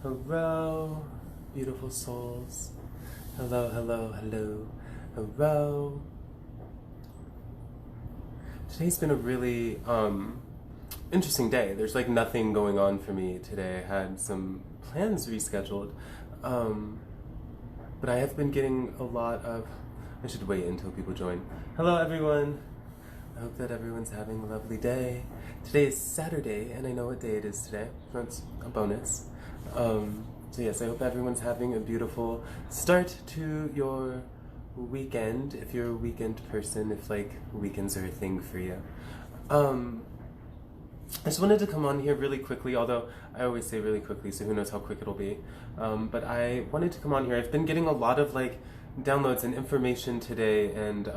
Hello, beautiful souls. Hello, hello, hello, hello. Today's been a really interesting day. There's like nothing going on for me today. I had some plans rescheduled, um, but I have been getting a lot of. I should wait until people join. Hello, everyone. I hope that everyone's having a lovely day. Today is Saturday, and I know what day it is today. That's a bonus. So yes, I hope everyone's having a beautiful start to your weekend, if you're a weekend person, if like weekends are a thing for you. I just wanted to come on here really quickly, although I always say really quickly, so who knows how quick it'll be. But I wanted to come on here. I've been getting a lot of like downloads and information today, and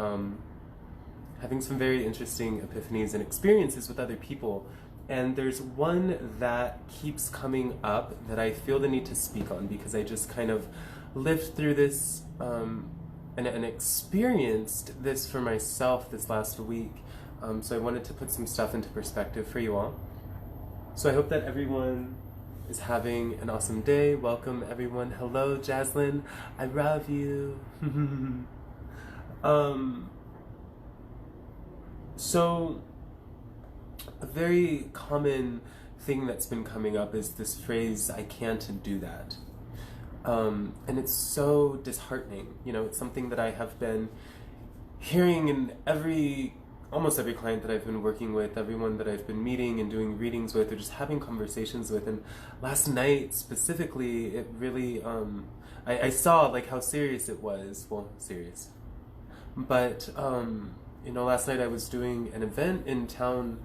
having some very interesting epiphanies and experiences with other people. And there's one that keeps coming up that I feel the need to speak on because I just kind of lived through this and experienced this for myself this last week. So I wanted to put some stuff into perspective for you all. So I hope that everyone is having an awesome day. Welcome everyone. Hello, Jaslyn. I love you. So, a very common thing that's been coming up is this phrase, I can't do that. And it's so disheartening. You know, it's something that I have been hearing in almost every client that I've been working with, everyone that I've been meeting and doing readings with, or just having conversations with. And last night, specifically, it really, I saw like how serious it was. Well, serious. But, last night I was doing an event in town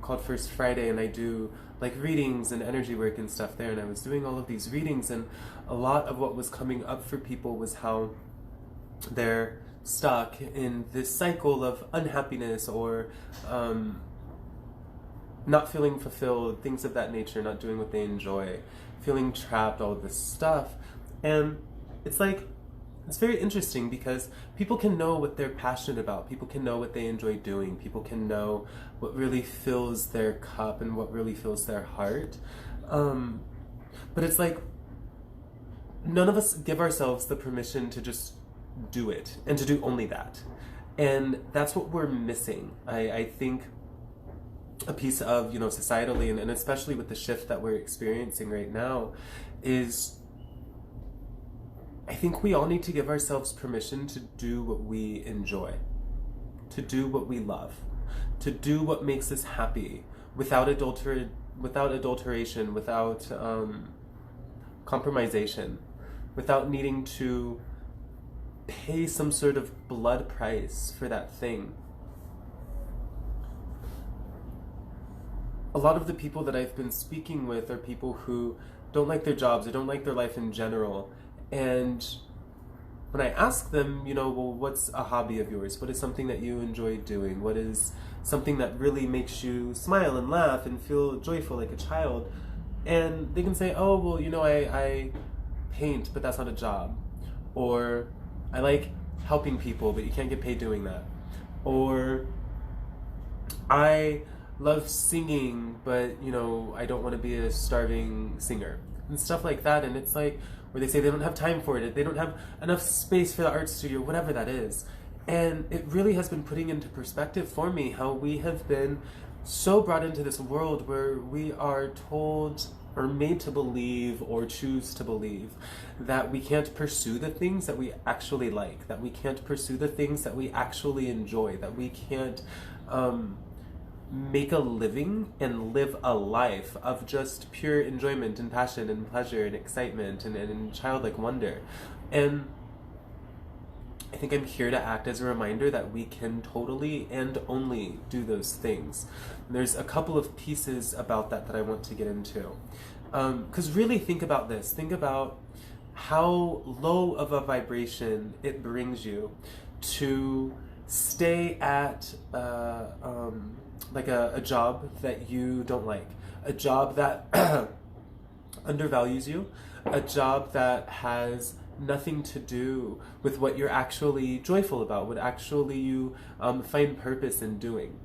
called First Friday, and I do like readings and energy work and stuff there, and I was doing all of these readings, and a lot of what was coming up for people was how they're stuck in this cycle of unhappiness or not feeling fulfilled, things of that nature, not doing what they enjoy, feeling trapped, all of this stuff. And it's like, it's very interesting because people can know what they're passionate about. People can know what they enjoy doing. People can know what really fills their cup and what really fills their heart. But it's like none of us give ourselves the permission to just do it and to do only that. And that's what we're missing. I think a piece of, societally and especially with the shift that we're experiencing right now is I think we all need to give ourselves permission to do what we enjoy, to do what we love, to do what makes us happy without adulteration, without compromisation, without needing to pay some sort of blood price for that thing. A lot of the people that I've been speaking with are people who don't like their jobs or don't like their life in general. And when I ask them, well, what's a hobby of yours? What is something that you enjoy doing? What is something that really makes you smile and laugh and feel joyful like a child? And they can say, oh, well, I paint, but that's not a job. Or I like helping people, but you can't get paid doing that. Or I love singing, but, I don't want to be a starving singer. And stuff like that. And it's like, where they say they don't have time for it, they don't have enough space for the art studio, whatever that is. And it really has been putting into perspective for me how we have been so brought into this world where we are told or made to believe or choose to believe that we can't pursue the things that we actually like, that we can't pursue the things that we actually enjoy, that we can't make a living and live a life of just pure enjoyment and passion and pleasure and excitement and childlike wonder. And I think I'm here to act as a reminder that we can totally and only do those things. And there's a couple of pieces about that I want to get into. Because really think about this. Think about how low of a vibration it brings you to stay at like a job that you don't like, a job that undervalues you, a job that has nothing to do with what you're actually joyful about, what actually you find purpose in doing.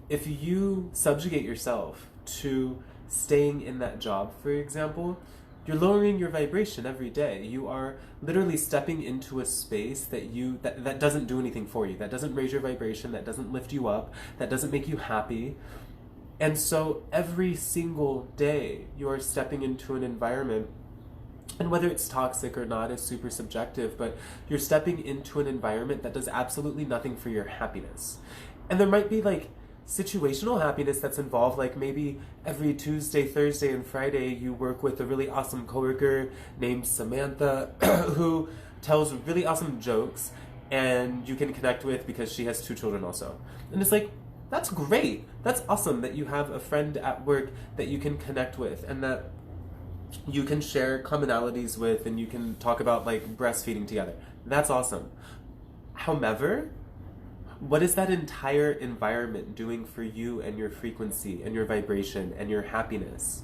If you subjugate yourself to staying in that job, for example, you're lowering your vibration every day. You are literally stepping into a space that doesn't do anything for you, that doesn't raise your vibration, that doesn't lift you up, that doesn't make you happy. And so every single day you are stepping into an environment, and whether it's toxic or not is super subjective, but you're stepping into an environment that does absolutely nothing for your happiness. And there might be like situational happiness that's involved, like maybe every Tuesday, Thursday, and Friday you work with a really awesome coworker named Samantha who tells really awesome jokes and you can connect with because she has 2 children also. And it's like, that's great. That's awesome that you have a friend at work that you can connect with and that you can share commonalities with and you can talk about like breastfeeding together. That's awesome. However, what is that entire environment doing for you and your frequency and your vibration and your happiness?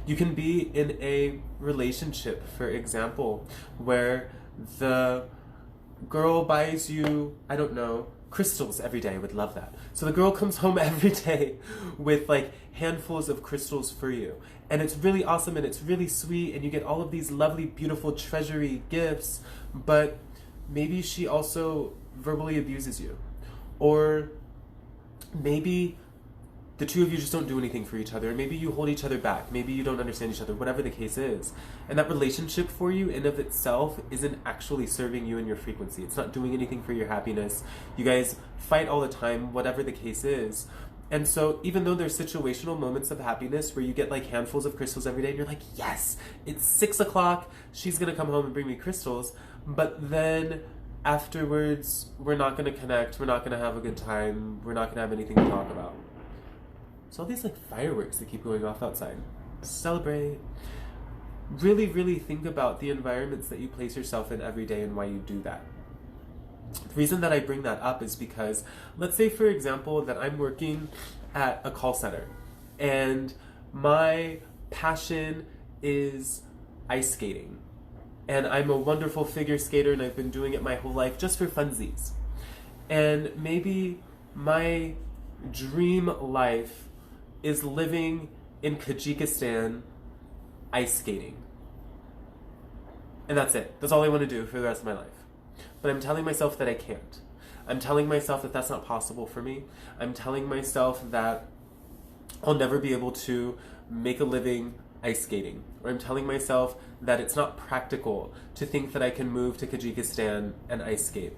You can be in a relationship, for example, where the girl buys you, I don't know, crystals every day. I would love that. So the girl comes home every day with like handfuls of crystals for you. And it's really awesome and it's really sweet and you get all of these lovely, beautiful, treasury gifts, but maybe she also verbally abuses you. Or maybe the two of you just don't do anything for each other. Maybe you hold each other back. Maybe you don't understand each other, whatever the case is. And that relationship for you in of itself isn't actually serving you and your frequency. It's not doing anything for your happiness. You guys fight all the time, whatever the case is. And so even though there's situational moments of happiness where you get like handfuls of crystals every day and you're like, yes, it's 6 o'clock, she's gonna come home and bring me crystals, but then afterwards we're not gonna connect, we're not gonna have a good time, we're not gonna have anything to talk about. So all these like fireworks that keep going off outside. Celebrate. Really, really think about the environments that you place yourself in every day and why you do that. The reason that I bring that up is because, let's say for example that I'm working at a call center and my passion is ice skating. And I'm a wonderful figure skater and I've been doing it my whole life just for funsies. And maybe my dream life is living in Tajikistan ice skating. And that's it. That's all I want to do for the rest of my life. But I'm telling myself that I can't. I'm telling myself that that's not possible for me. I'm telling myself that I'll never be able to make a living ice skating. Or I'm telling myself that it's not practical to think that I can move to Tajikistan and ice skate.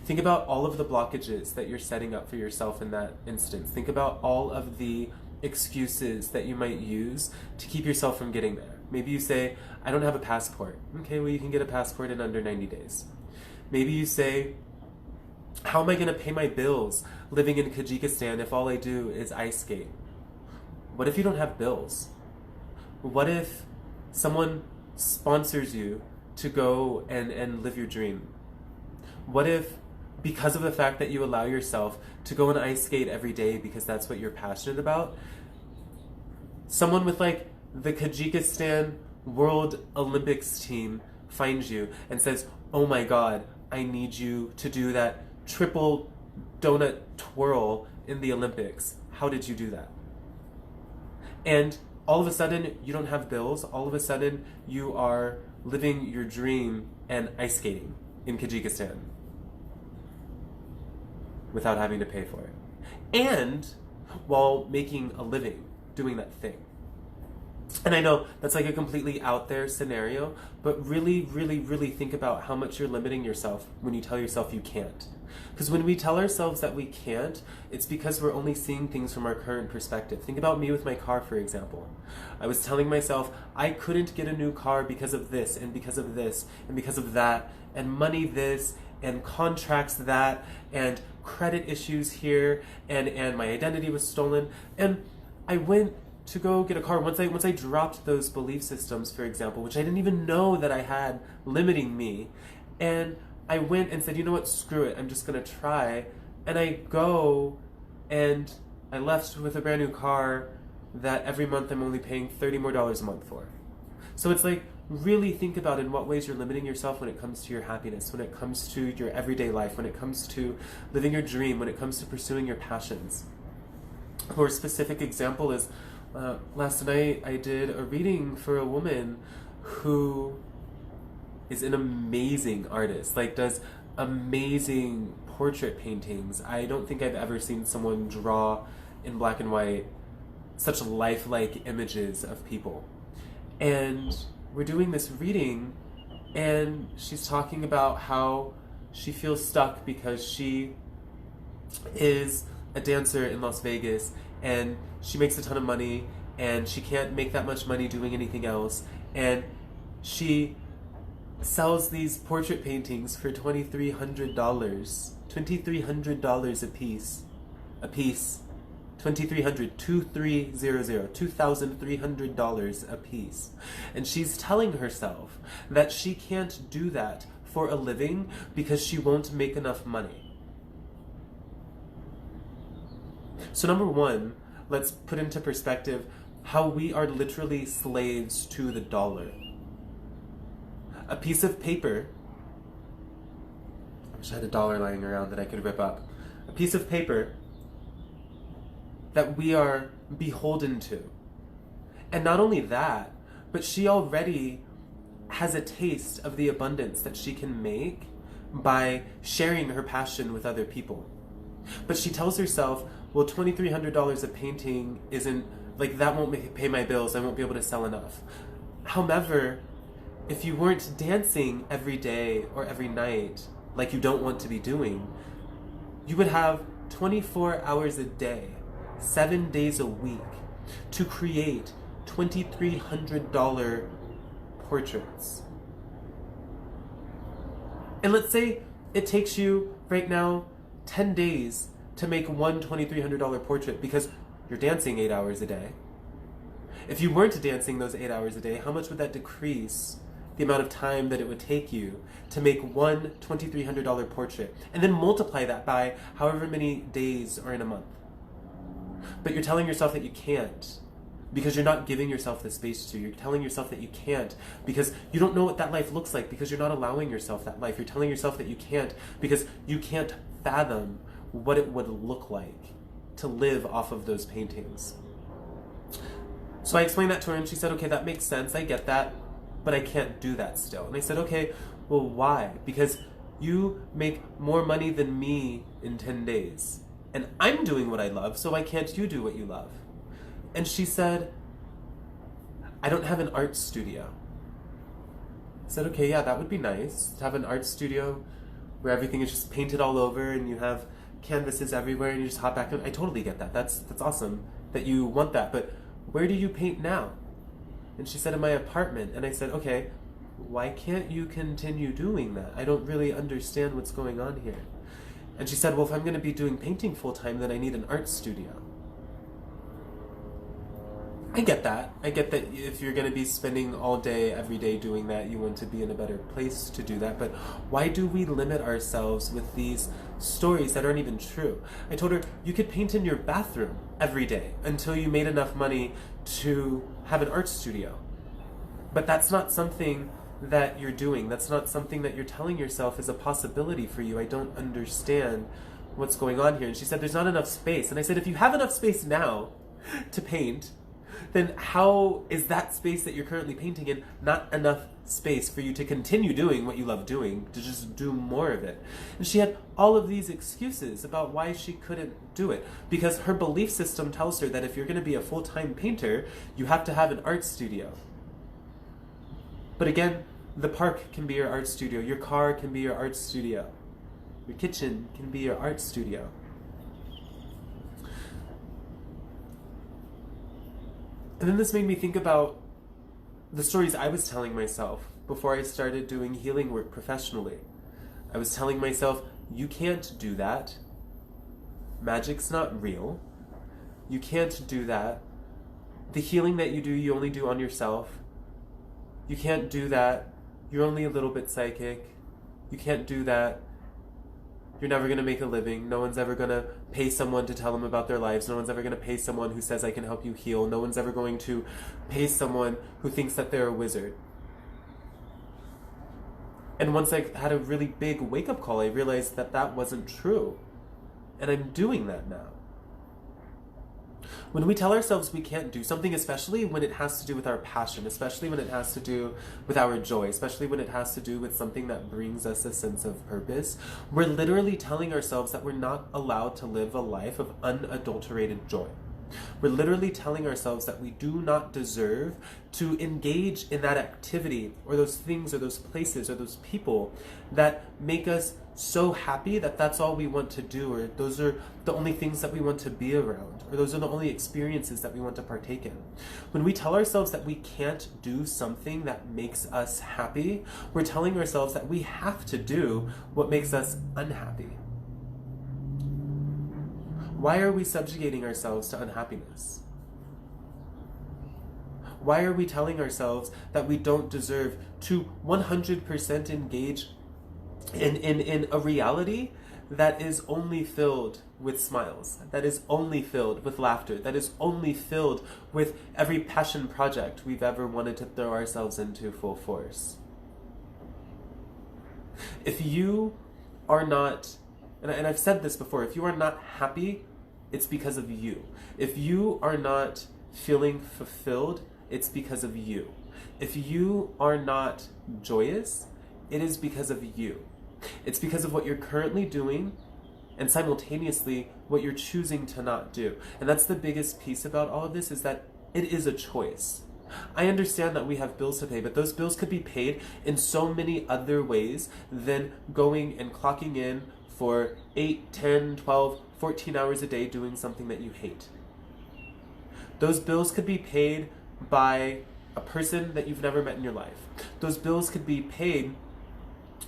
Think about all of the blockages that you're setting up for yourself in that instance. Think about all of the excuses that you might use to keep yourself from getting there. Maybe you say, I don't have a passport. Okay, well you can get a passport in under 90 days. Maybe you say, how am I going to pay my bills living in Tajikistan if all I do is ice skate? What if you don't have bills? What if someone sponsors you to go and live your dream? What if, because of the fact that you allow yourself to go and ice skate every day because that's what you're passionate about, someone with like the Tajikistan World Olympics team finds you and says, oh my God, I need you to do that triple donut twirl in the Olympics. How did you do that? And all of a sudden, you don't have bills. All of a sudden, you are living your dream and ice skating in Tajikistan without having to pay for it. And while making a living doing that thing. And I know that's like a completely out there scenario, but really, really, really think about how much you're limiting yourself when you tell yourself you can't. Because when we tell ourselves that we can't, it's because we're only seeing things from our current perspective. Think about me with my car, for example. I was telling myself I couldn't get a new car because of this, and because of this, and because of that, and money this, and contracts that, and credit issues here, and my identity was stolen. And I went to go get a car once I dropped those belief systems, for example, which I didn't even know that I had limiting me. And I went and said, you know what, screw it, I'm just gonna try. And I go and I left with a brand new car that every month I'm only paying $30 more a month for. So it's like, really think about in what ways you're limiting yourself when it comes to your happiness, when it comes to your everyday life, when it comes to living your dream, when it comes to pursuing your passions. A more specific example is last night I did a reading for a woman who is an amazing artist, like does amazing portrait paintings. I don't think I've ever seen someone draw in black and white such lifelike images of people. And we're doing this reading, and she's talking about how she feels stuck because she is a dancer in Las Vegas and she makes a ton of money and she can't make that much money doing anything else, and she sells these portrait paintings for $2,300 a piece, $2,300 a piece. And she's telling herself that she can't do that for a living because she won't make enough money. So number one, let's put into perspective how we are literally slaves to the dollar. A piece of paper, I wish I had a dollar lying around that I could rip up. A piece of paper that we are beholden to. And not only that, but she already has a taste of the abundance that she can make by sharing her passion with other people. But she tells herself, well, $2,300 a painting isn't, like, that won't pay my bills, I won't be able to sell enough. However, if you weren't dancing every day or every night, like you don't want to be doing, you would have 24 hours a day, 7 days a week, to create $2,300 portraits. And let's say it takes you right now 10 days to make one $2,300 portrait because you're dancing 8 hours a day. If you weren't dancing those 8 hours a day, how much would that decrease the amount of time that it would take you to make one $2,300 portrait? And then multiply that by however many days are in a month. But you're telling yourself that you can't because you're not giving yourself the space to. You're telling yourself that you can't because you don't know what that life looks like because you're not allowing yourself that life. You're telling yourself that you can't because you can't fathom what it would look like to live off of those paintings. So I explained that to her and she said, okay, that makes sense, I get that, but I can't do that still. And I said, okay, well, why? Because you make more money than me in 10 days. And I'm doing what I love, so why can't you do what you love? And she said, I don't have an art studio. I said, okay, yeah, that would be nice, to have an art studio where everything is just painted all over and you have canvases everywhere and you just hop back in. I totally get that. That's awesome that you want that, but where do you paint now? And she said, in my apartment. And I said, okay, why can't you continue doing that? I don't really understand what's going on here. And she said, well, if I'm going to be doing painting full time, then I need an art studio. I get that. I get that if you're going to be spending all day, every day doing that, you want to be in a better place to do that. But why do we limit ourselves with these stories that aren't even true? I told her, you could paint in your bathroom every day until you made enough money to have an art studio. But that's not something that you're doing. That's not something that you're telling yourself is a possibility for you. I don't understand what's going on here. And she said, there's not enough space. And I said, if you have enough space now to paint, then how is that space that you're currently painting in not enough space for you to continue doing what you love doing, to just do more of it? And she had all of these excuses about why she couldn't do it, because her belief system tells her that if you're going to be a full-time painter, you have to have an art studio. But again, the park can be your art studio, your car can be your art studio, your kitchen can be your art studio. And then this made me think about the stories I was telling myself before I started doing healing work professionally. I was telling myself, you can't do that. Magic's not real. You can't do that. The healing that you do, you only do on yourself. You can't do that. You're only a little bit psychic. You can't do that. You're never going to make a living. No one's ever going to pay someone to tell them about their lives. No one's ever going to pay someone who says, I can help you heal. No one's ever going to pay someone who thinks that they're a wizard. And once I had a really big wake-up call, I realized that that wasn't true. And I'm doing that now. When we tell ourselves we can't do something, especially when it has to do with our passion, especially when it has to do with our joy, especially when it has to do with something that brings us a sense of purpose, we're literally telling ourselves that we're not allowed to live a life of unadulterated joy. We're literally telling ourselves that we do not deserve to engage in that activity or those things or those places or those people that make us so happy that that's all we want to do, or those are the only things that we want to be around, or those are the only experiences that we want to partake in. When we tell ourselves that we can't do something that makes us happy, we're telling ourselves that we have to do what makes us unhappy. Why are we subjugating ourselves to unhappiness? Why are we telling ourselves that we don't deserve to 100% engage in a reality that is only filled with smiles, that is only filled with laughter, that is only filled with every passion project we've ever wanted to throw ourselves into full force? If you are not, and I've said this before, if you are not happy, it's because of you. If you are not feeling fulfilled, it's because of you. If you are not joyous, it is because of you. It's because of what you're currently doing and simultaneously what you're choosing to not do. And that's the biggest piece about all of this, is that it is a choice. I understand that we have bills to pay, but those bills could be paid in so many other ways than going and clocking in for 8, 10, 12, 14 hours a day doing something that you hate. Those bills could be paid by a person that you've never met in your life. Those bills could be paid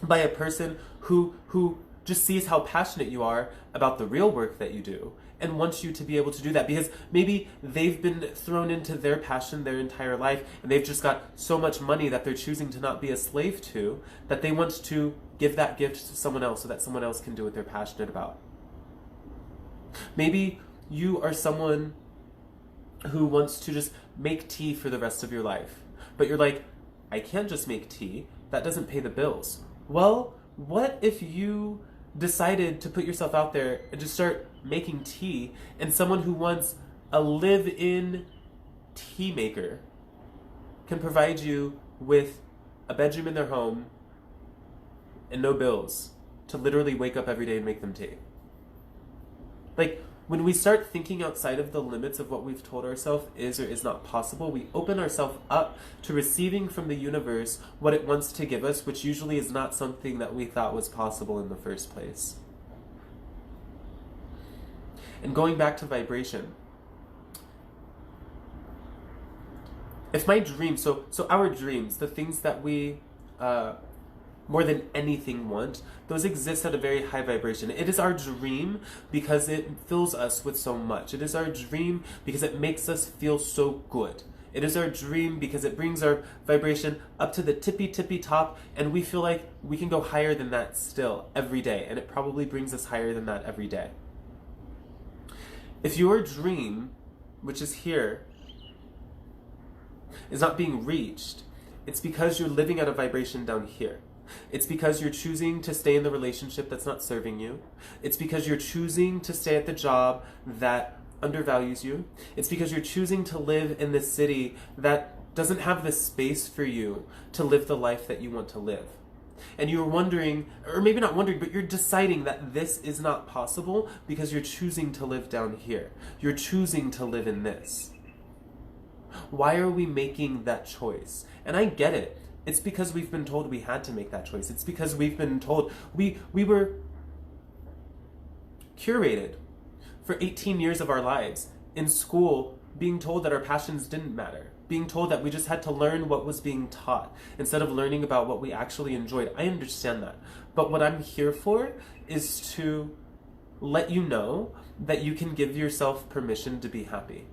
by a person who just sees how passionate you are about the real work that you do and wants you to be able to do that, because maybe they've been thrown into their passion their entire life and they've just got so much money that they're choosing to not be a slave to, that they want to give that gift to someone else so that someone else can do what they're passionate about. Maybe you are someone who wants to just make tea for the rest of your life, but you're like, I can't just make tea, that doesn't pay the bills. Well, what if you decided to put yourself out there and just start making tea, and someone who wants a live-in tea maker can provide you with a bedroom in their home and no bills to literally wake up every day and make them tea? Like, when we start thinking outside of the limits of what we've told ourselves is or is not possible, we open ourselves up to receiving from the universe what it wants to give us, which usually is not something that we thought was possible in the first place. And going back to vibration, if my dreams, so our dreams, the things that we more than anything want, those exist at a very high vibration. It is our dream because it fills us with so much. It is our dream because it makes us feel so good. It is our dream because it brings our vibration up to the tippy top, and we feel like we can go higher than that still every day, and it probably brings us higher than that every day. If your dream, which is here, is not being reached, it's because you're living at a vibration down here. It's because you're choosing to stay in the relationship that's not serving you. It's because you're choosing to stay at the job that undervalues you. It's because you're choosing to live in this city that doesn't have the space for you to live the life that you want to live. And you're wondering, or maybe not wondering, but you're deciding that this is not possible because you're choosing to live down here. You're choosing to live in this. Why are we making that choice? And I get it. It's because we've been told we had to make that choice. It's because we've been told we were curated for 18 years of our lives in school, being told that our passions didn't matter, being told that we just had to learn what was being taught instead of learning about what we actually enjoyed. I understand that. But what I'm here for is to let you know that you can give yourself permission to be happy.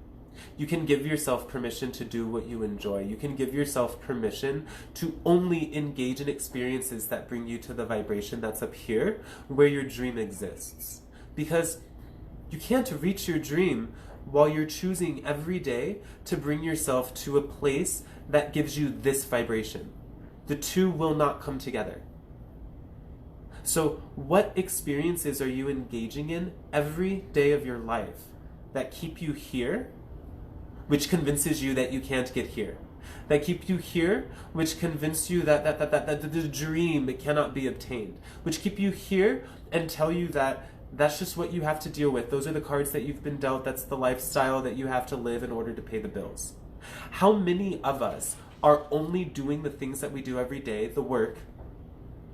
You can give yourself permission to do what you enjoy. You can give yourself permission to only engage in experiences that bring you to the vibration that's up here, where your dream exists. Because you can't reach your dream while you're choosing every day to bring yourself to a place that gives you this vibration. The two will not come together. So what experiences are you engaging in every day of your life that keep you here, which convinces you that you can't get here. That keep you here, which convince you that the dream cannot be obtained. Which keep you here and tell you that that's just what you have to deal with. Those are the cards that you've been dealt. That's the lifestyle that you have to live in order to pay the bills. How many of us are only doing the things that we do every day, the work,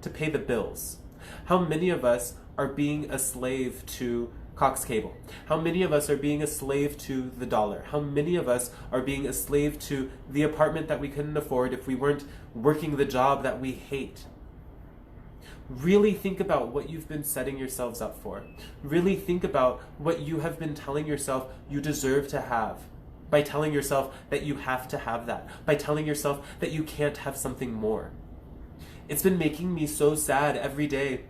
to pay the bills? How many of us are being a slave to Cox Cable? How many of us are being a slave to the dollar? How many of us are being a slave to the apartment that we couldn't afford if we weren't working the job that we hate? Really think about what you've been setting yourselves up for. Really think about what you have been telling yourself you deserve to have, by telling yourself that you have to have that, by telling yourself that you can't have something more. It's been making me so sad every day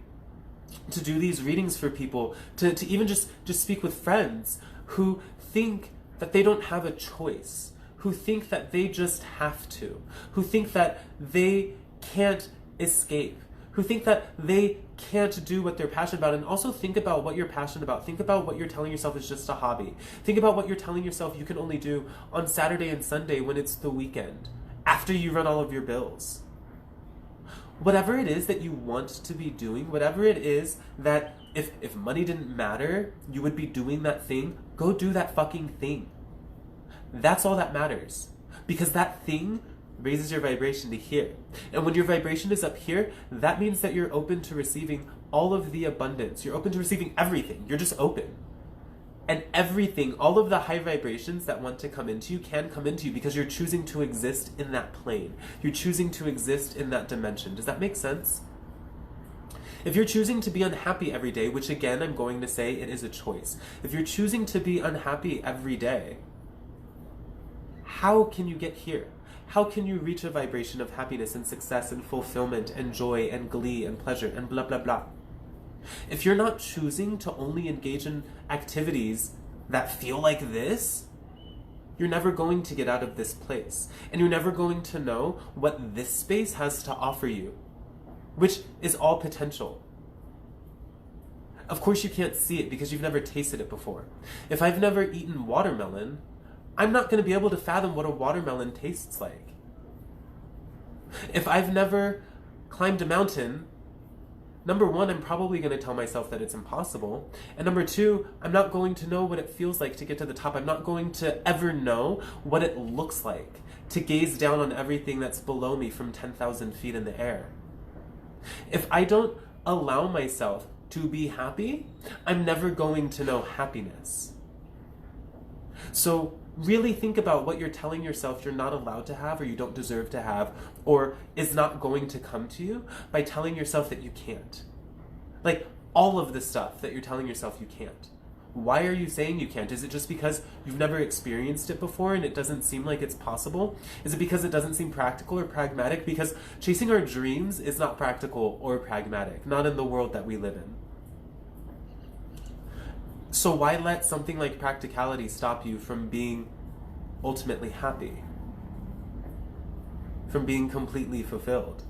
to do these readings for people, to even just speak with friends who think that they don't have a choice, who think that they just have to, who think that they can't escape, who think that they can't do what they're passionate about. And also think about what you're passionate about. Think about what you're telling yourself is just a hobby. Think about what you're telling yourself you can only do on Saturday and Sunday when it's the weekend, after you run all of your bills. Whatever it is that you want to be doing, whatever it is that if money didn't matter, you would be doing that thing, go do that fucking thing. That's all that matters. Because that thing raises your vibration to here. And when your vibration is up here, that means that you're open to receiving all of the abundance. You're open to receiving everything. You're just open. And everything, all of the high vibrations that want to come into you can come into you because you're choosing to exist in that plane. You're choosing to exist in that dimension. Does that make sense? If you're choosing to be unhappy every day, which again, I'm going to say it is a choice. If you're choosing to be unhappy every day, how can you get here? How can you reach a vibration of happiness and success and fulfillment and joy and glee and pleasure and blah, blah, blah? If you're not choosing to only engage in activities that feel like this, you're never going to get out of this place. And you're never going to know what this space has to offer you, which is all potential. Of course you can't see it because you've never tasted it before. If I've never eaten watermelon, I'm not going to be able to fathom what a watermelon tastes like. If I've never climbed a mountain, number one, I'm probably going to tell myself that it's impossible. And number two, I'm not going to know what it feels like to get to the top. I'm not going to ever know what it looks like to gaze down on everything that's below me from 10,000 feet in the air. If I don't allow myself to be happy, I'm never going to know happiness. So really think about what you're telling yourself you're not allowed to have or you don't deserve to have or is not going to come to you by telling yourself that you can't. Like all of the stuff that you're telling yourself you can't. Why are you saying you can't? Is it just because you've never experienced it before and it doesn't seem like it's possible? Is it because it doesn't seem practical or pragmatic? Because chasing our dreams is not practical or pragmatic, not in the world that we live in. So why let something like practicality stop you from being ultimately happy? From being completely fulfilled?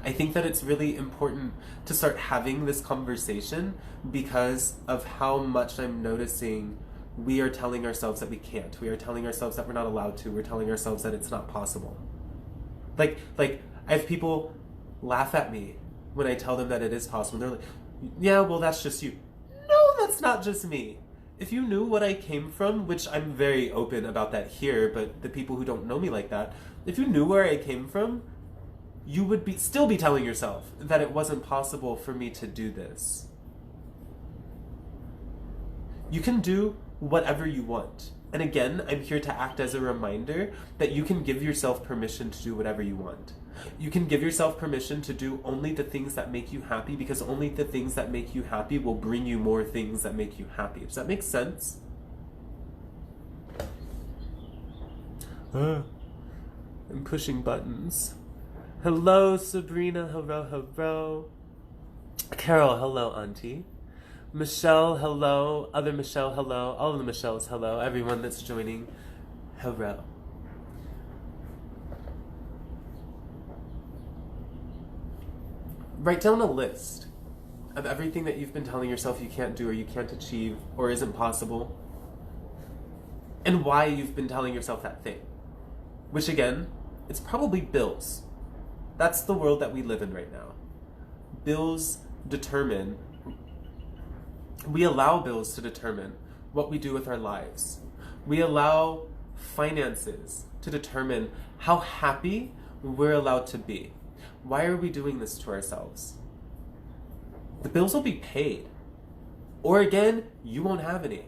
I think that it's really important to start having this conversation because of how much I'm noticing we are telling ourselves that we can't. We are telling ourselves that we're not allowed to. We're telling ourselves that it's not possible. Like I have people laugh at me when I tell them that it is possible. They're like, yeah, well, that's just you. No, that's not just me. If you knew what I came from, which I'm very open about that here, but the people who don't know me like that, if you knew where I came from, you would still be telling yourself that it wasn't possible for me to do this. You can do whatever you want. And again, I'm here to act as a reminder that you can give yourself permission to do whatever you want. You can give yourself permission to do only the things that make you happy because only the things that make you happy will bring you more things that make you happy. Does that make sense? I'm pushing buttons. Hello, Sabrina. Hello, hello. Carol, hello, Auntie. Michelle, hello. Other Michelle, hello. All of the Michelles, hello. Everyone that's joining, hello. Write down a list of everything that you've been telling yourself you can't do or you can't achieve or isn't possible, and why you've been telling yourself that thing. Which again, it's probably bills. That's the world that we live in right now. Bills determine, we allow bills to determine what we do with our lives. We allow finances to determine how happy we're allowed to be. Why are we doing this to ourselves? The bills will be paid. Or again, you won't have any.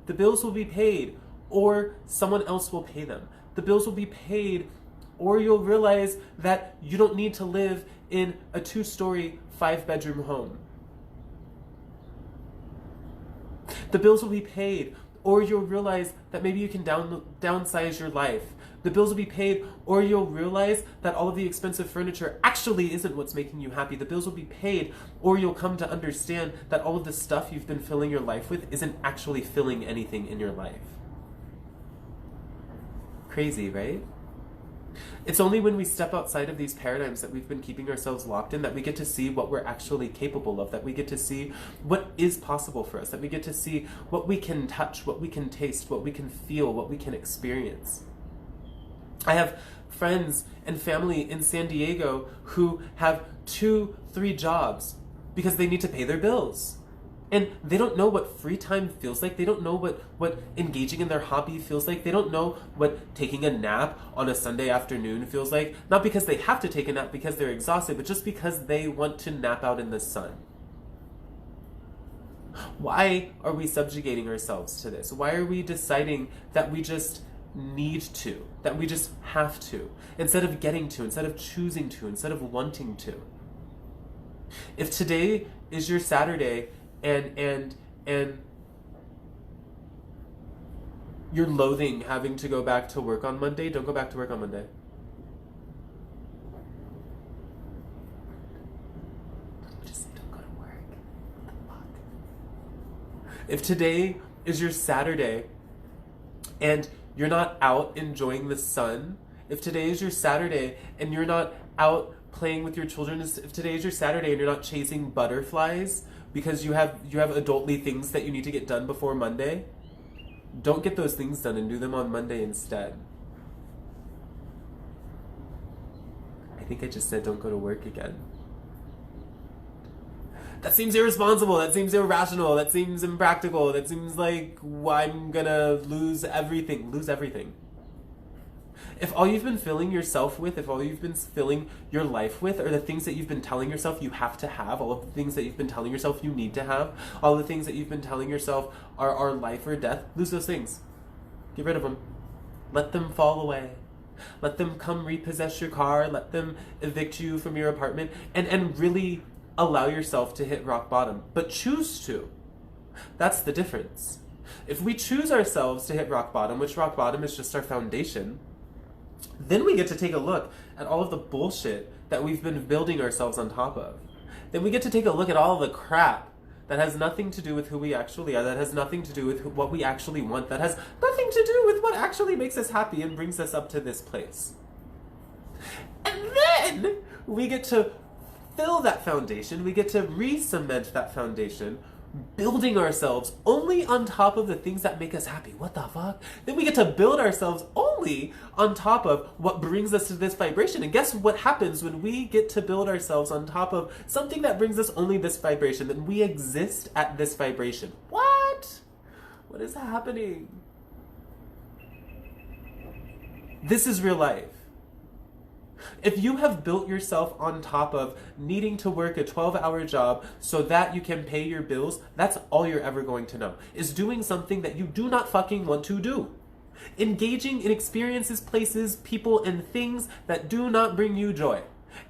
The bills will be paid, or someone else will pay them. The bills will be paid, or you'll realize that you don't need to live in a 2-story, 5-bedroom home. The bills will be paid, or you'll realize that maybe you can downsize your life. The bills will be paid, or you'll realize that all of the expensive furniture actually isn't what's making you happy. The bills will be paid, or you'll come to understand that all of the stuff you've been filling your life with isn't actually filling anything in your life. Crazy, right? It's only when we step outside of these paradigms that we've been keeping ourselves locked in that we get to see what we're actually capable of, that we get to see what is possible for us, that we get to see what we can touch, what we can taste, what we can feel, what we can experience. I have friends and family in San Diego who have 2-3 jobs because they need to pay their bills. And they don't know what free time feels like. They don't know what engaging in their hobby feels like. They don't know what taking a nap on a Sunday afternoon feels like. Not because they have to take a nap because they're exhausted, but just because they want to nap out in the sun. Why are we subjugating ourselves to this? Why are we deciding that we just need to, that we just have to, instead of getting to, instead of choosing to, instead of wanting to? If today is your Saturday and you're loathing having to go back to work on Monday, don't go back to work on Monday. Just don't go to work. What the fuck? If today is your Saturday and you're not out enjoying the sun, if today is your Saturday and you're not out playing with your children, if today is your Saturday and you're not chasing butterflies because you have adultly things that you need to get done before Monday, don't get those things done and do them on Monday instead. I think I just said don't go to work again. That seems irresponsible, that seems irrational, that seems impractical, that seems like I'm gonna lose everything. Lose everything. If all you've been filling yourself with, if all you've been filling your life with are the things that you've been telling yourself you have to have, all of the things that you've been telling yourself you need to have, all the things that you've been telling yourself are life or death, lose those things. Get rid of them. Let them fall away. Let them come repossess your car. Let them evict you from your apartment. And really allow yourself to hit rock bottom. But choose to. That's the difference. If we choose ourselves to hit rock bottom, which rock bottom is just our foundation, then we get to take a look at all of the bullshit that we've been building ourselves on top of. Then we get to take a look at all of the crap that has nothing to do with who we actually are, that has nothing to do with what we actually want, that has nothing to do with what actually makes us happy and brings us up to this place. And then we get to fill that foundation, we get to re-cement that foundation, building ourselves only on top of the things that make us happy. What the fuck? Then we get to build ourselves only on top of what brings us to this vibration. And guess what happens when we get to build ourselves on top of something that brings us only this vibration? Then we exist at this vibration. What? What is happening? This is real life. If you have built yourself on top of needing to work a 12-hour job so that you can pay your bills, that's all you're ever going to know, is doing something that you do not fucking want to do. Engaging in experiences, places, people, and things that do not bring you joy.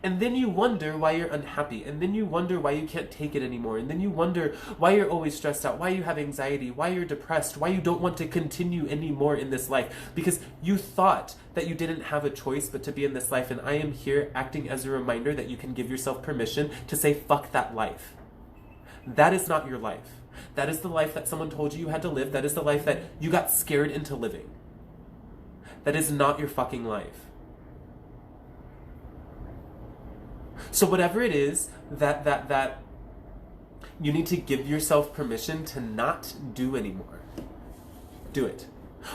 And then you wonder why you're unhappy, and then you wonder why you can't take it anymore, and then you wonder why you're always stressed out, why you have anxiety, why you're depressed, why you don't want to continue anymore in this life, because you thought that you didn't have a choice but to be in this life. And I am here acting as a reminder that you can give yourself permission to say fuck that life. That is not your life. That is the life that someone told you had to live. That is the life that you got scared into living. That is not your fucking life. So whatever it is that You need to give yourself permission to not do anymore. Do it.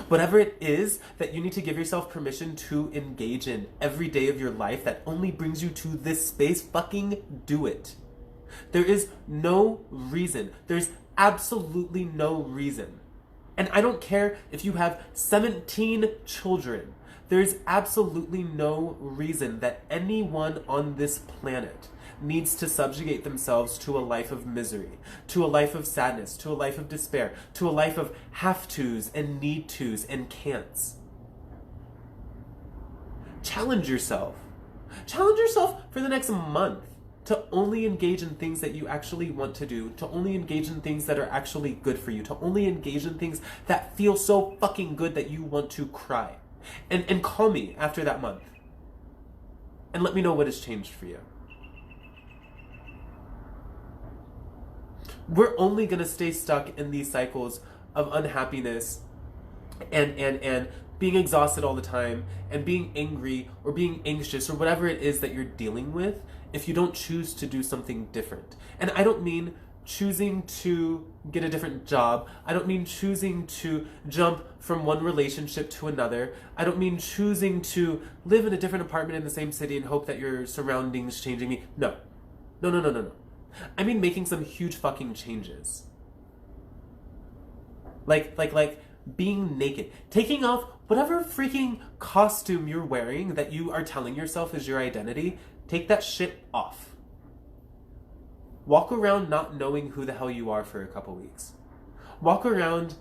Whatever it is that you need to give yourself permission to engage in every day of your life that only brings you to this space, fucking do it. There is no reason. There's absolutely no reason. And I don't care if you have 17 children. There's absolutely no reason that anyone on this planet needs to subjugate themselves to a life of misery, to a life of sadness, to a life of despair, to a life of have-tos and need-tos and can'ts. Challenge yourself. Challenge yourself for the next month to only engage in things that you actually want to do, to only engage in things that are actually good for you, to only engage in things that feel so fucking good that you want to cry. And call me after that month. And let me know what has changed for you. We're only going to stay stuck in these cycles of unhappiness and being exhausted all the time and being angry or being anxious or whatever it is that you're dealing with if you don't choose to do something different. And I don't mean choosing to get a different job. I don't mean choosing to jump from one relationship to another. I don't mean choosing to live in a different apartment in the same city and hope that your surroundings changing me. No. No. I mean making some huge fucking changes. Like being naked. Taking off whatever freaking costume you're wearing that you are telling yourself is your identity. Take that shit off. Walk around not knowing who the hell you are for a couple weeks. Walk around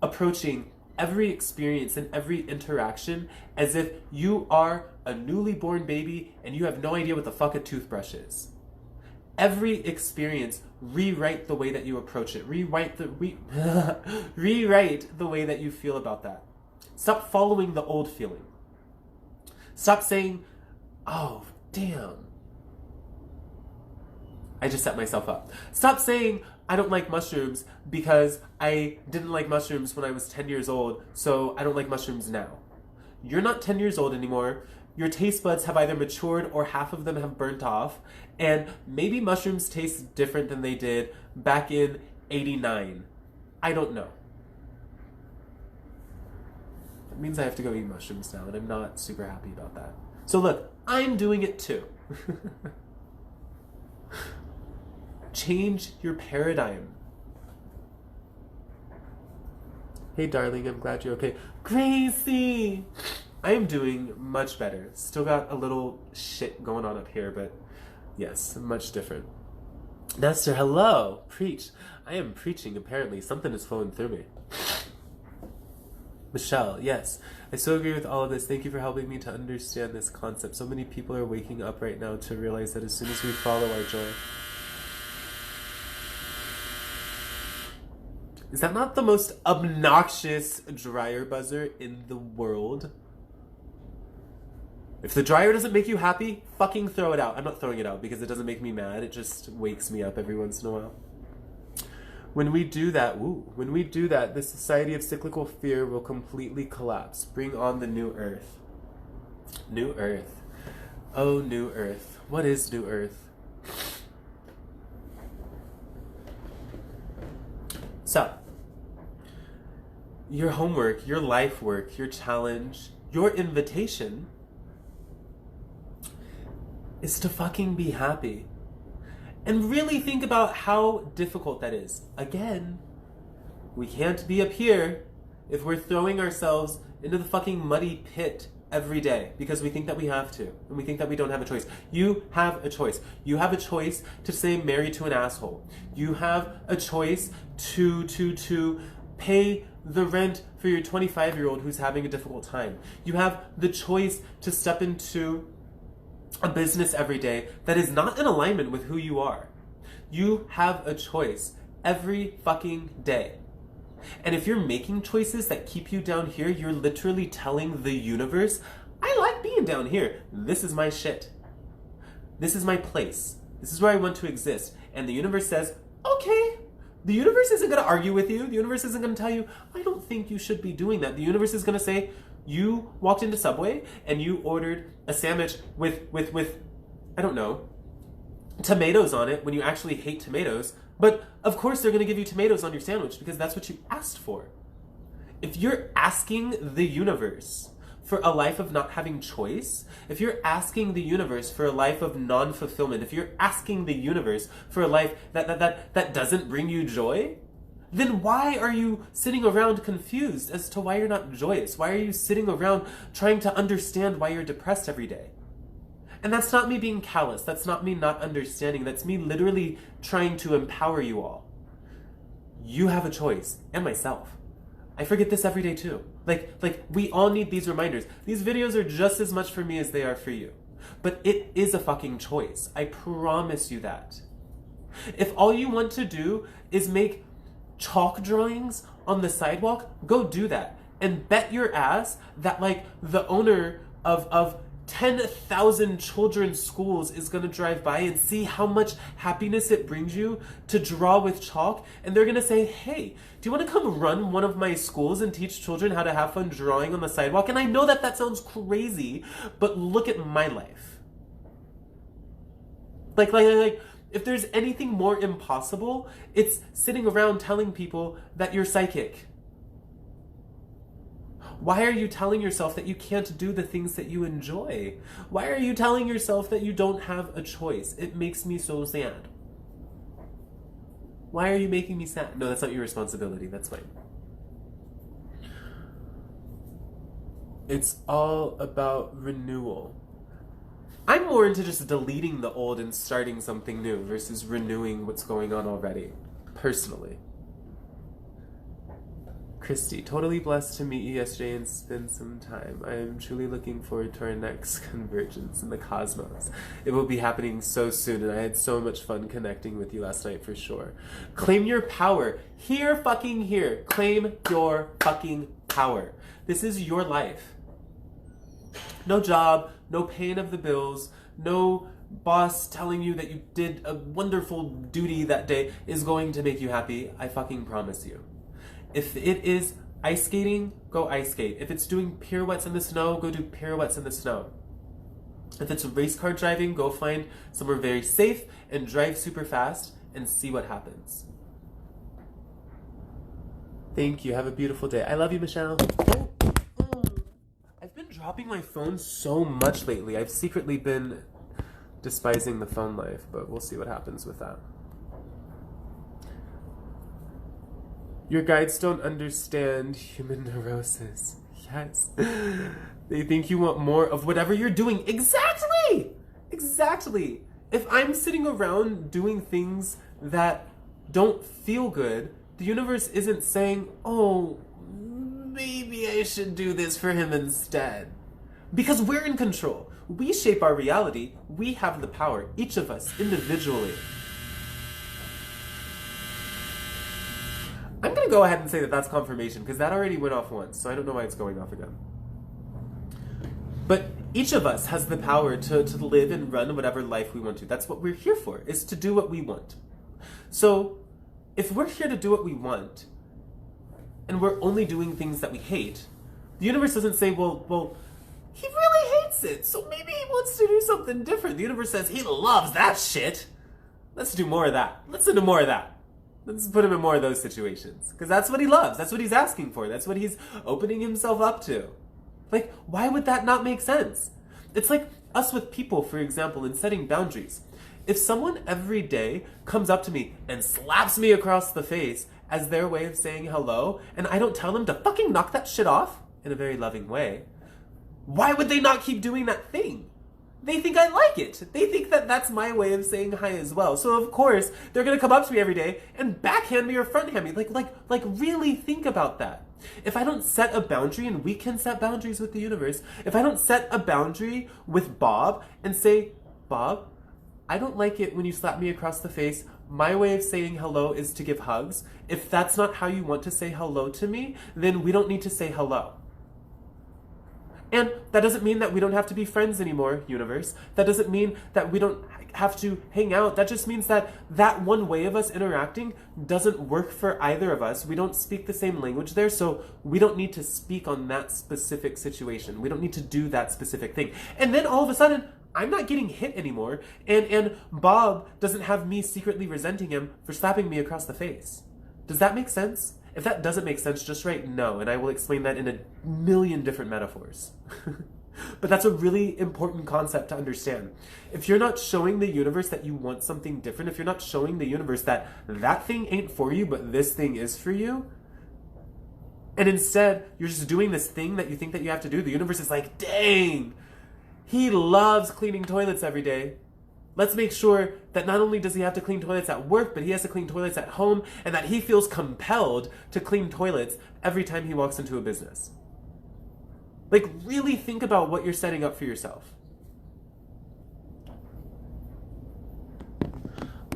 approaching every experience and every interaction as if you are a newly born baby and you have no idea what the fuck a toothbrush is. Every experience, rewrite the way that you approach it. Rewrite the way that you feel about that. Stop following the old feeling. Stop saying, oh, damn. I just set myself up. Stop saying, I don't like mushrooms because I didn't like mushrooms when I was 10 years old, so I don't like mushrooms now. You're not 10 years old anymore. Your taste buds have either matured or half of them have burnt off, and maybe mushrooms taste different than they did back in '89. I don't know. It means I have to go eat mushrooms now, and I'm not super happy about that. So look, I'm doing it too. Change your paradigm. Hey darling, I'm glad you're okay. Gracie! I am doing much better. Still got a little shit going on up here, but yes, much different. Nestor, hello! Preach. I am preaching, apparently. Something is flowing through me. Michelle, yes. I so agree with all of this. Thank you for helping me to understand this concept. So many people are waking up right now to realize that as soon as we follow our joy... Is that not the most obnoxious dryer buzzer in the world? If the dryer doesn't make you happy, fucking throw it out. I'm not throwing it out because it doesn't make me mad. It just wakes me up every once in a while. When we do that, the society of cyclical fear will completely collapse. Bring on the new earth. New earth. Oh, new earth. What is new earth? So, your homework, your life work, your challenge, your invitation is to fucking be happy. And really think about how difficult that is. Again, we can't be up here if we're throwing ourselves into the fucking muddy pit every day because we think that we have to and we think that we don't have a choice. You have a choice. You have a choice to say marry to an asshole. You have a choice to pay the rent for your 25-year-old who's having a difficult time. You have the choice to step into a business every day that is not in alignment with who you are. You have a choice every fucking day. And if you're making choices that keep you down here, you're literally telling the universe, I like being down here. This is my shit. This is my place. This is where I want to exist. And the universe says, okay. The universe isn't going to argue with you. The universe isn't going to tell you, I don't think you should be doing that. The universe is going to say, you walked into Subway and you ordered a sandwich with I don't know, tomatoes on it when you actually hate tomatoes. But of course they're going to give you tomatoes on your sandwich because that's what you asked for. If you're asking the universe for a life of not having choice, if you're asking the universe for a life of non-fulfillment, if you're asking the universe for a life that doesn't bring you joy, then why are you sitting around confused as to why you're not joyous? Why are you sitting around trying to understand why you're depressed every day? And that's not me being callous. That's not me not understanding. That's me literally trying to empower you all. You have a choice, and myself. I forget this every day too. Like we all need these reminders. These videos are just as much for me as they are for you. But it is a fucking choice. I promise you that. If all you want to do is make chalk drawings on the sidewalk, go do that. And bet your ass that like the owner of 10,000 children's schools is going to drive by and see how much happiness it brings you to draw with chalk. And they're going to say, hey, do you want to come run one of my schools and teach children how to have fun drawing on the sidewalk? And I know that that sounds crazy, but look at my life. Like, if there's anything more impossible, it's sitting around telling people that you're psychic. Why are you telling yourself that you can't do the things that you enjoy? Why are you telling yourself that you don't have a choice? It makes me so sad. Why are you making me sad? No, that's not your responsibility. That's fine. It's all about renewal. I'm more into just deleting the old and starting something new versus renewing what's going on already, personally. Christy, totally blessed to meet you yesterday and spend some time. I am truly looking forward to our next convergence in the cosmos. It will be happening so soon, and I had so much fun connecting with you last night for sure. Claim your power. Here, fucking here. Claim your fucking power. This is your life. No job, no paying of the bills, no boss telling you that you did a wonderful duty that day is going to make you happy. I fucking promise you. If it is ice skating, go ice skate. If it's doing pirouettes in the snow, go do pirouettes in the snow. If it's race car driving, go find somewhere very safe and drive super fast and see what happens. Thank you. Have a beautiful day. I love you, Michelle. I've been dropping my phone so much lately. I've secretly been despising the phone life, but we'll see what happens with that. Your guides don't understand human neurosis. Yes. They think you want more of whatever you're doing. Exactly! Exactly. If I'm sitting around doing things that don't feel good, the universe isn't saying, oh, maybe I should do this for him instead. Because we're in control. We shape our reality. We have the power, each of us individually. I'm going to go ahead and say that that's confirmation, because that already went off once, so I don't know why it's going off again. But each of us has the power to live and run whatever life we want to. That's what we're here for, is to do what we want. So, if we're here to do what we want, and we're only doing things that we hate, the universe doesn't say, well, he really hates it, so maybe he wants to do something different. The universe says, he loves that shit. Let's do more of that. Let's do more of that. Let's put him in more of those situations. Because that's what he loves. That's what he's asking for. That's what he's opening himself up to. Like, why would that not make sense? It's like us with people, for example, in setting boundaries. If someone every day comes up to me and slaps me across the face as their way of saying hello, and I don't tell them to fucking knock that shit off in a very loving way, why would they not keep doing that thing? They think I like it. They think that that's my way of saying hi as well. So of course, they're gonna come up to me every day and backhand me or fronthand me. Like really think about that. If I don't set a boundary, and we can set boundaries with the universe, if I don't set a boundary with Bob and say, Bob, I don't like it when you slap me across the face. My way of saying hello is to give hugs. If that's not how you want to say hello to me, then we don't need to say hello. And that doesn't mean that we don't have to be friends anymore, universe. That doesn't mean that we don't have to hang out. That just means that that one way of us interacting doesn't work for either of us. We don't speak the same language there, so we don't need to speak on that specific situation. We don't need to do that specific thing. And then all of a sudden, I'm not getting hit anymore, and Bob doesn't have me secretly resenting him for slapping me across the face. Does that make sense? If that doesn't make sense, just write no, and I will explain that in a million different metaphors. But that's a really important concept to understand. If you're not showing the universe that you want something different, if you're not showing the universe that that thing ain't for you, but this thing is for you, and instead you're just doing this thing that you think that you have to do, the universe is like, dang, he loves cleaning toilets every day. Let's make sure that not only does he have to clean toilets at work, but he has to clean toilets at home, and that he feels compelled to clean toilets every time he walks into a business. Like, really think about what you're setting up for yourself.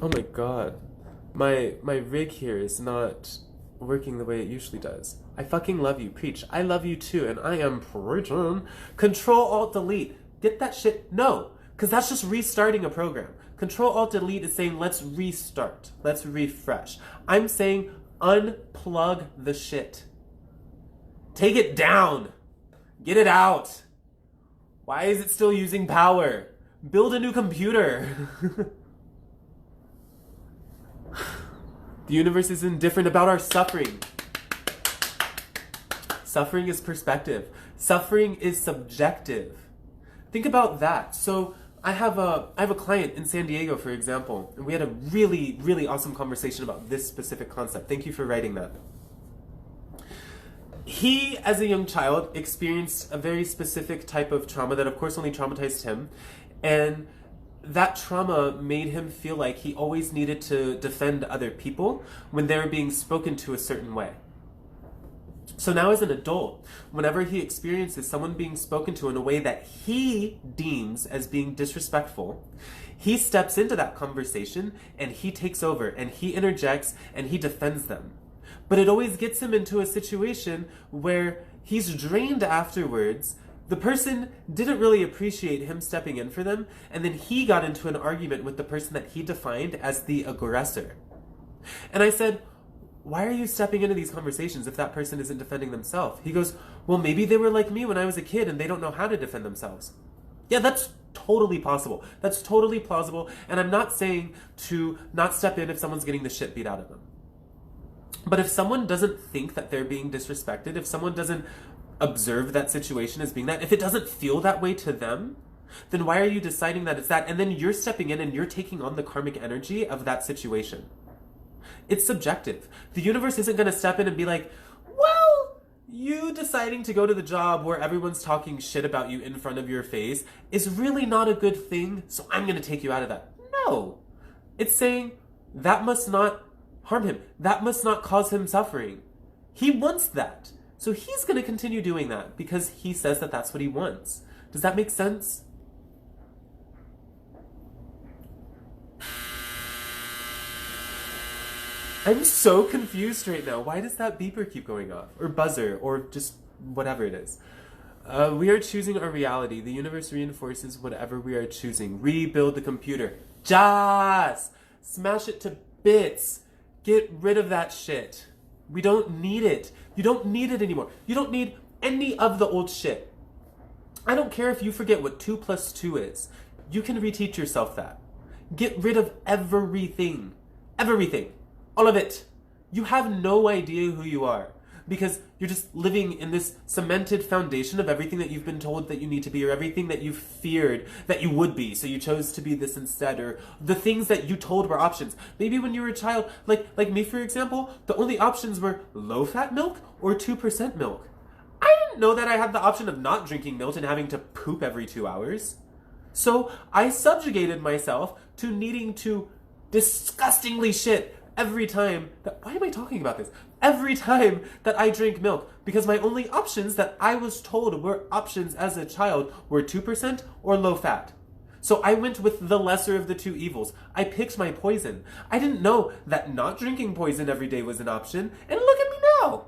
Oh my god. My rig here is not working the way it usually does. I fucking love you. Preach. I love you too, and I am preaching. Control-Alt-Delete. Get that shit? No. Because that's just restarting a program. Control-Alt-Delete is saying, let's restart. Let's refresh. I'm saying, unplug the shit. Take it down. Get it out. Why is it still using power? Build a new computer. The universe is indifferent about our suffering. Suffering is perspective. Suffering is subjective. Think about that. So I have a client in San Diego, for example, and we had a really, really awesome conversation about this specific concept. Thank you for writing that. He, as a young child, experienced a very specific type of trauma that, of course, only traumatized him. And that trauma made him feel like he always needed to defend other people when they were being spoken to a certain way. So now as an adult, whenever he experiences someone being spoken to in a way that he deems as being disrespectful, he steps into that conversation and he takes over and he interjects and he defends them. But it always gets him into a situation where he's drained afterwards. The person didn't really appreciate him stepping in for them, and then he got into an argument with the person that he defined as the aggressor. And I said, why are you stepping into these conversations if that person isn't defending themselves? He goes, well, maybe they were like me when I was a kid and they don't know how to defend themselves. Yeah, that's totally possible. That's totally plausible. And I'm not saying to not step in if someone's getting the shit beat out of them. But if someone doesn't think that they're being disrespected, if someone doesn't observe that situation as being that, if it doesn't feel that way to them, then why are you deciding that it's that? And then you're stepping in and you're taking on the karmic energy of that situation. It's subjective. The universe isn't going to step in and be like, well, you deciding to go to the job where everyone's talking shit about you in front of your face is really not a good thing, so I'm going to take you out of that. No. It's saying that must not harm him. That must not cause him suffering. He wants that. So he's going to continue doing that because he says that that's what he wants. Does that make sense? I'm so confused right now. Why does that beeper keep going off? Or buzzer, or just whatever it is. We are choosing our reality. The universe reinforces whatever we are choosing. Rebuild the computer. Just smash it to bits. Get rid of that shit. We don't need it. You don't need it anymore. You don't need any of the old shit. I don't care if you forget what 2 + 2 is. You can reteach yourself that. Get rid of everything. Everything. All of it. You have no idea who you are because you're just living in this cemented foundation of everything that you've been told that you need to be or everything that you've feared that you would be, so you chose to be this instead, or the things that you told were options. Maybe when you were a child, like me for example, the only options were low-fat milk or 2% milk. I didn't know that I had the option of not drinking milk and having to poop every 2 hours. So I subjugated myself to needing to disgustingly shit every time that, why am I talking about this? Every time that I drink milk, because my only options that I was told were options as a child were 2% or low fat. So I went with the lesser of the two evils. I picked my poison. I didn't know that not drinking poison every day was an option, and look at me now.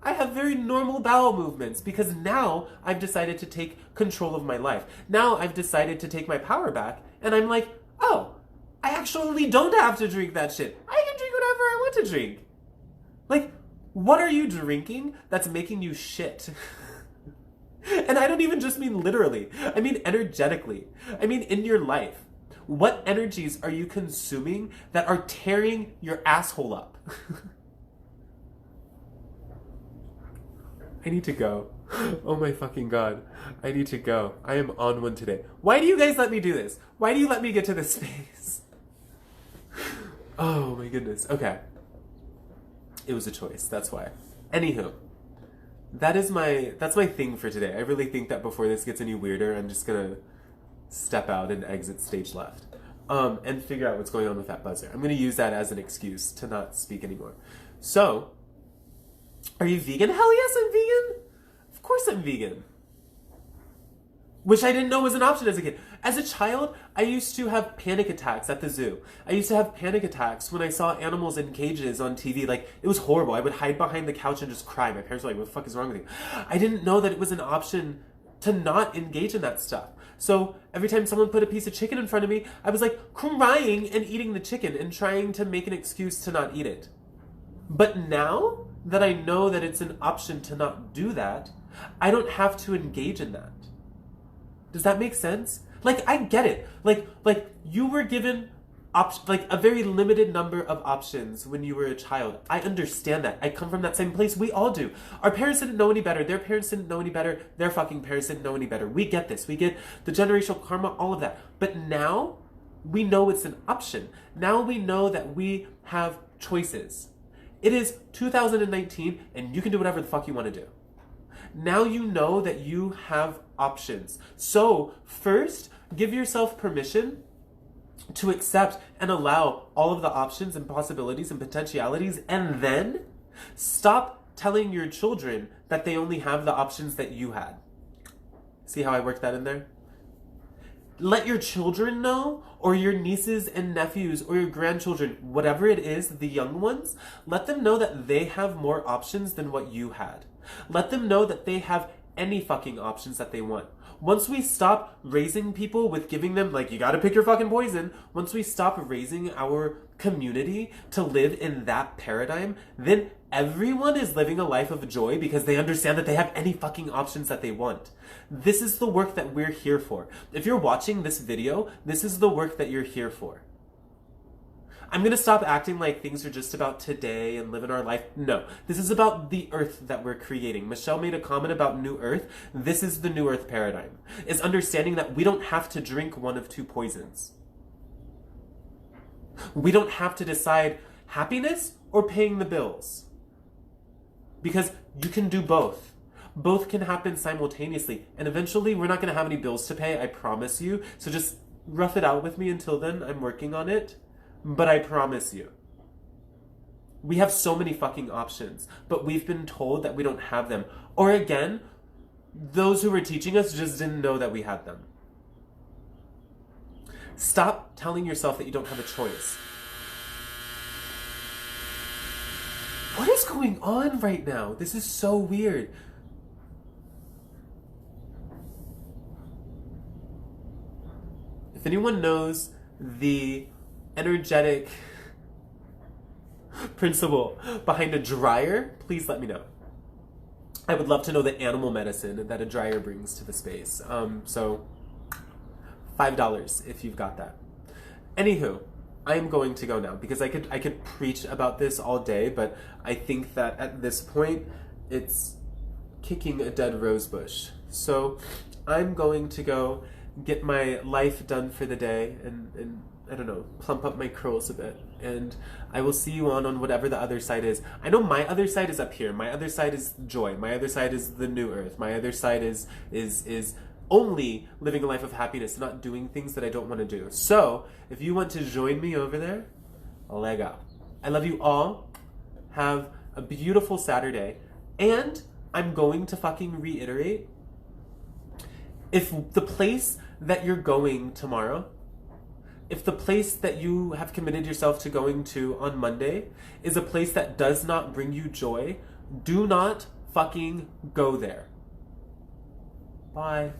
I have very normal bowel movements because now I've decided to take control of my life. Now I've decided to take my power back, and I'm like, oh, I actually don't have to drink that shit. I can drink whatever I want to drink. Like, what are you drinking that's making you shit? And I don't even just mean literally. I mean energetically. I mean in your life. What energies are you consuming that are tearing your asshole up? I need to go. Oh my fucking god. I need to go. I am on one today. Why do you guys let me do this? Why do you let me get to this space? Oh my goodness. Okay. It was a choice. That's why. Anywho. That's my thing for today. I really think that before this gets any weirder, I'm just gonna step out and exit stage left. And figure out what's going on with that buzzer. I'm gonna use that as an excuse to not speak anymore. So, are you vegan? Hell yes, I'm vegan! Of course I'm vegan. Which I didn't know was an option as a kid. As a child, I used to have panic attacks at the zoo. I used to have panic attacks when I saw animals in cages on TV. Like, it was horrible. I would hide behind the couch and just cry. My parents were like, what the fuck is wrong with you? I didn't know that it was an option to not engage in that stuff. So every time someone put a piece of chicken in front of me, I was like crying and eating the chicken and trying to make an excuse to not eat it. But now that I know that it's an option to not do that, I don't have to engage in that. Does that make sense? Like, I get it. Like you were given a very limited number of options when you were a child. I understand that. I come from that same place. We all do. Our parents didn't know any better. Their parents didn't know any better. Their fucking parents didn't know any better. We get this. We get the generational karma, all of that. But now we know it's an option. Now we know that we have choices. It is 2019 and you can do whatever the fuck you want to do. Now you know that you have options. So first, give yourself permission to accept and allow all of the options and possibilities and potentialities, and then stop telling your children that they only have the options that you had. See how I worked that in there? Let your children know, or your nieces and nephews, or your grandchildren, whatever it is, the young ones, let them know that they have more options than what you had. Let them know that they have any fucking options that they want. Once we stop raising people with giving them, like, you gotta pick your fucking poison, once we stop raising our community to live in that paradigm, then everyone is living a life of joy because they understand that they have any fucking options that they want. This is the work that we're here for. If you're watching this video, this is the work that you're here for. I'm gonna stop acting like things are just about today and living our life. No, this is about the earth that we're creating. Michelle made a comment about New Earth. This is the New Earth paradigm. Is understanding that we don't have to drink one of two poisons. We don't have to decide happiness or paying the bills. Because you can do both. Both can happen simultaneously. And eventually we're not gonna have any bills to pay, I promise you. So just rough it out with me until then. I'm working on it. But I promise you, we have so many fucking options, but we've been told that we don't have them. Or again, those who were teaching us just didn't know that we had them. Stop telling yourself that you don't have a choice. What is going on right now? This is so weird. If anyone knows the energetic principle behind a dryer, please let me know. I would love to know the animal medicine that a dryer brings to the space. So $5 if you've got that. Anywho, I am going to go now because I could preach about this all day, but I think that at this point it's kicking a dead rose bush. So I'm going to go get my life done for the day and I don't know, plump up my curls a bit. And I will see you on whatever the other side is. I know my other side is up here. My other side is joy. My other side is the new earth. My other side is only living a life of happiness, not doing things that I don't want to do. So, if you want to join me over there, leg up. I love you all. Have a beautiful Saturday. And I'm going to fucking reiterate, if the place that you're going tomorrow, if the place that you have committed yourself to going to on Monday is a place that does not bring you joy, do not fucking go there. Bye.